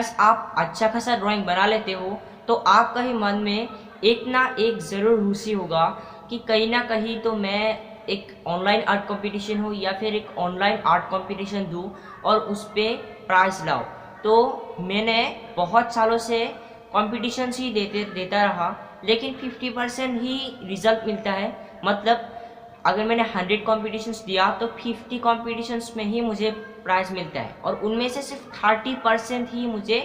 Guys आप अच्छा खासा ड्राइंग बना लेते हो तो आपका ही मन में एक ना एक ज़रूर रुचि होगा कि कहीं ना कहीं तो मैं एक ऑनलाइन आर्ट कंपटीशन हो या फिर एक ऑनलाइन आर्ट कंपटीशन दूँ और उस पर प्राइज़ लाओ। तो मैंने बहुत सालों से कॉम्पिटिशन्स ही देता रहा, लेकिन 50% ही रिजल्ट मिलता है। मतलब अगर मैंने 100 कॉम्पिटिशन्स दिया तो 50 कॉम्पिटिशन्स में ही मुझे प्राइज़ मिलता है और उनमें से सिर्फ 30% ही मुझे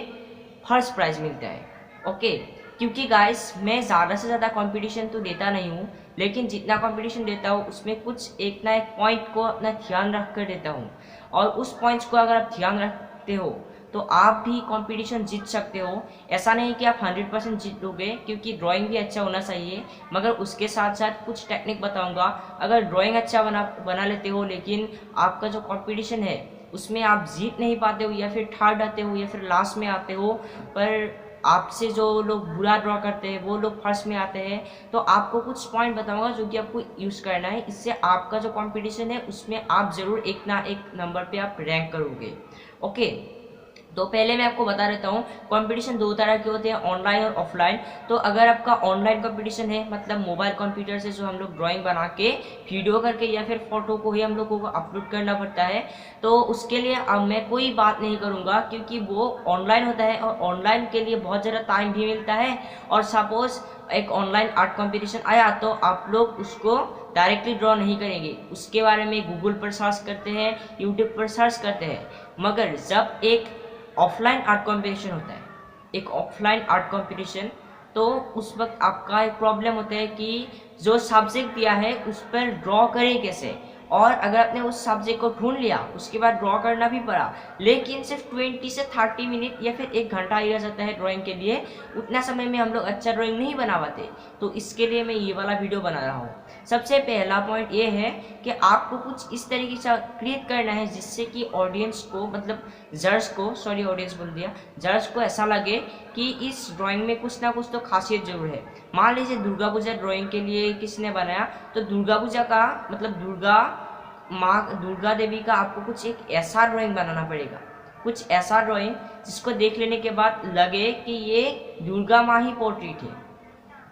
फर्स्ट प्राइज़ मिलता है। ओके, क्योंकि गाइस मैं ज़्यादा से ज़्यादा कंपटीशन तो देता नहीं हूँ, लेकिन जितना कंपटीशन देता हूँ उसमें कुछ एक ना एक पॉइंट को अपना ध्यान रख कर देता हूँ और उस पॉइंट्स को अगर आप ध्यान रखते हो तो आप भी कंपटीशन जीत सकते हो। ऐसा नहीं कि आप 100% जीत लोगे, क्योंकि ड्राइंग भी अच्छा होना चाहिए, मगर उसके साथ साथ कुछ टेक्निक बताऊंगा। अगर ड्राइंग अच्छा बना लेते हो लेकिन आपका जो कंपटीशन है उसमें आप जीत नहीं पाते हो या फिर थर्ड आते हो या फिर लास्ट में आते हो, पर आपसे जो लोग बुरा ड्रॉ करते हैं वो लोग फर्स्ट में आते हैं, तो आपको कुछ पॉइंट बताऊंगा जो कि आपको यूज़ करना है। इससे आपका जो कंपटीशन है उसमें आप ज़रूर एक ना एक नंबर पे आप रैंक करोगे। ओके, तो पहले मैं आपको बता देता हूँ कंपटीशन दो तरह के होते हैं, ऑनलाइन और ऑफलाइन। तो अगर आपका ऑनलाइन कंपटीशन है, मतलब मोबाइल कंप्यूटर से जो हम लोग ड्राइंग बना के वीडियो करके या फिर फोटो को ही हम लोगों को अपलोड करना पड़ता है, तो उसके लिए अब मैं कोई बात नहीं करूँगा क्योंकि वो ऑनलाइन होता है और ऑनलाइन के लिए बहुत ज़्यादा टाइम भी मिलता है। और सपोज एक ऑनलाइन आर्ट कॉम्पिटिशन आया तो आप लोग उसको डायरेक्टली ड्रॉ नहीं करेंगे, उसके बारे में गूगल पर सर्च करते हैं, यूट्यूब पर सर्च करते हैं। मगर जब एक ऑफलाइन आर्ट कॉम्पिटिशन होता है, एक ऑफलाइन आर्ट कॉम्पिटिशन, तो उस वक्त आपका एक प्रॉब्लम होता है कि जो सब्जेक्ट दिया है उस पर ड्रॉ करें कैसे। और अगर आपने उस सब्जेक्ट को ढूंढ लिया उसके बाद ड्रॉ करना भी पड़ा, लेकिन सिर्फ 20 से 30 मिनट या फिर 1 घंटा ही रह जाता है ड्राइंग के लिए, उतना समय में हम लोग अच्छा ड्राइंग नहीं बना पाते। तो इसके लिए मैं ये वाला वीडियो बना रहा हूँ। सबसे पहला पॉइंट ये है कि आपको कुछ इस तरीके से क्रिएट करना है जिससे कि ऑडियंस को, मतलब जज को, सॉरी ऑडियंस बोल दिया, जज को ऐसा लगे कि इस ड्राइंग में कुछ ना कुछ तो खासियत जरूर है। मान लीजिए दुर्गा पूजा ड्राइंग के लिए किसने बनाया, तो दुर्गा पूजा का मतलब दुर्गा देवी का आपको कुछ एक ऐसा ड्राइंग बनाना पड़ेगा, कुछ ऐसा ड्राइंग जिसको देख लेने के बाद लगे कि ये दुर्गा माँ ही पोर्ट्रेट है।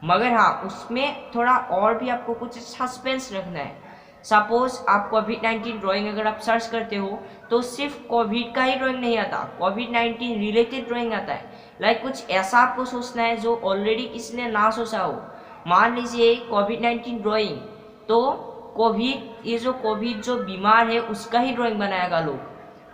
मगर हाँ, उसमें थोड़ा और भी आपको कुछ सस्पेंस रखना है। सपोज आप कोविड-19 ड्राइंग अगर आप सर्च करते हो तो सिर्फ कोविड का ही ड्राइंग नहीं आता, कोविड-19 रिलेटेड ड्राइंग आता है। लाइक कुछ ऐसा आपको सोचना है जो ऑलरेडी किसी ने ना सोचा हो। मान लीजिए कोविड-19 ड्राइंग, तो ये जो कोविड जो बीमार है उसका ही ड्राइंग बनाएगा लोग,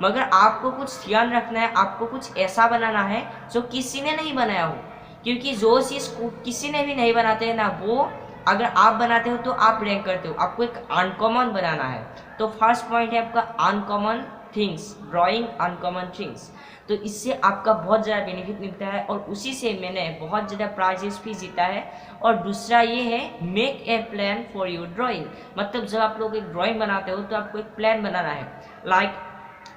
मगर आपको कुछ ध्यान रखना है, आपको कुछ ऐसा बनाना है जो किसी ने नहीं बनाया हो, क्योंकि जो चीज़ किसी ने भी नहीं बनाते हैं ना, वो अगर आप बनाते हो तो आप रैंक करते हो। आपको एक अनकॉमन बनाना है। तो फर्स्ट पॉइंट है आपका uncommon things, drawing uncommon things. तो इससे आपका बहुत ज़्यादा बेनिफिट मिलता है और उसी से मैंने बहुत ज़्यादा प्राइजेस भी जीता है। और दूसरा ये है make a plan for your drawing. मतलब जब आप लोग एक ड्राइंग बनाते हो तो आपको एक प्लान बनाना है। लाइक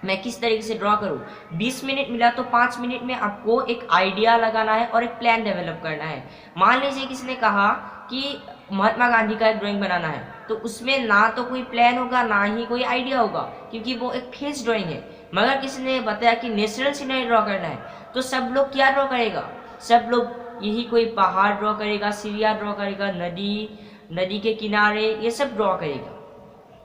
मैं किस तरीके से ड्रॉ करूँ, 20 मिनट मिला तो 5 मिनट में आपको एक आइडिया लगाना है और एक प्लान डेवलप करना है। मान लीजिए किसी ने कहा कि महात्मा गांधी का एक ड्राइंग बनाना है, तो उसमें ना तो कोई प्लान होगा ना ही कोई आइडिया होगा, क्योंकि वो एक फेस ड्राइंग है। मगर किसी ने बताया कि नेचुरल सीनरी ड्रॉ करना है, तो सब लोग क्या ड्रॉ करेगा, सब लोग यही कोई पहाड़ ड्रॉ करेगा, सीढ़ियाँ ड्रॉ करेगा, नदी के किनारे, ये सब ड्रॉ करेगा,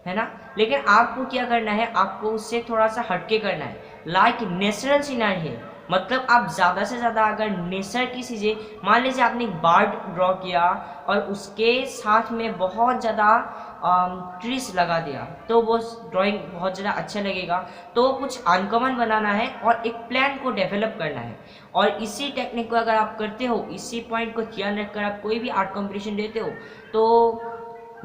है ना। लेकिन आपको क्या करना है, आपको उससे थोड़ा सा हटके करना है। लाइक नेचुरल सीनरी है, मतलब आप ज़्यादा से ज़्यादा अगर नेचर की चीज़ें, मान लीजिए आपने एक बर्ड ड्रॉ किया और उसके साथ में बहुत ज़्यादा ट्रीज लगा दिया, तो वो ड्राइंग बहुत ज़्यादा अच्छा लगेगा। तो कुछ अनकॉमन बनाना है और एक प्लान को डेवलप करना है। और इसी टेक्निक को अगर आप करते हो, इसी पॉइंट को ध्यान रखकर आप कोई भी आर्ट कॉम्पिटिशन देते हो, तो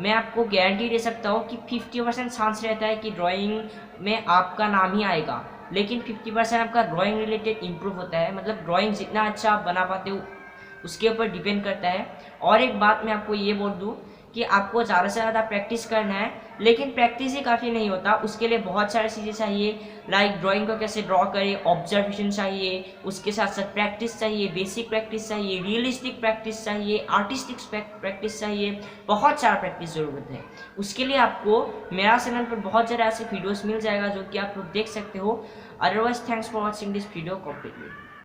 मैं आपको गारंटी दे सकता हूँ कि 50% चांस रहता है कि ड्राइंग में आपका नाम ही आएगा, लेकिन 50% आपका ड्राइंग रिलेटेड इम्प्रूव होता है। मतलब ड्राइंग जितना अच्छा आप बना पाते हो उसके ऊपर डिपेंड करता है। और एक बात मैं आपको ये बोल दूँ कि आपको ज़्यादा से ज़्यादा प्रैक्टिस करना है, लेकिन प्रैक्टिस ही काफ़ी नहीं होता, उसके लिए बहुत सारी चीज़ें चाहिए। लाइक ड्राइंग को कैसे ड्रॉ करें, ऑब्जर्वेशन चाहिए, उसके साथ साथ प्रैक्टिस चाहिए, बेसिक प्रैक्टिस चाहिए, रियलिस्टिक प्रैक्टिस चाहिए, आर्टिस्टिक प्रैक्टिस चाहिए, बहुत सारा प्रैक्टिस ज़रूरत है। उसके लिए आपको मेरा चैनल पर बहुत ज़्यादा ऐसे वीडियोज़ मिल जाएगा जो कि आप लोग देख सकते हो। Otherwise thanks for watching this video completely.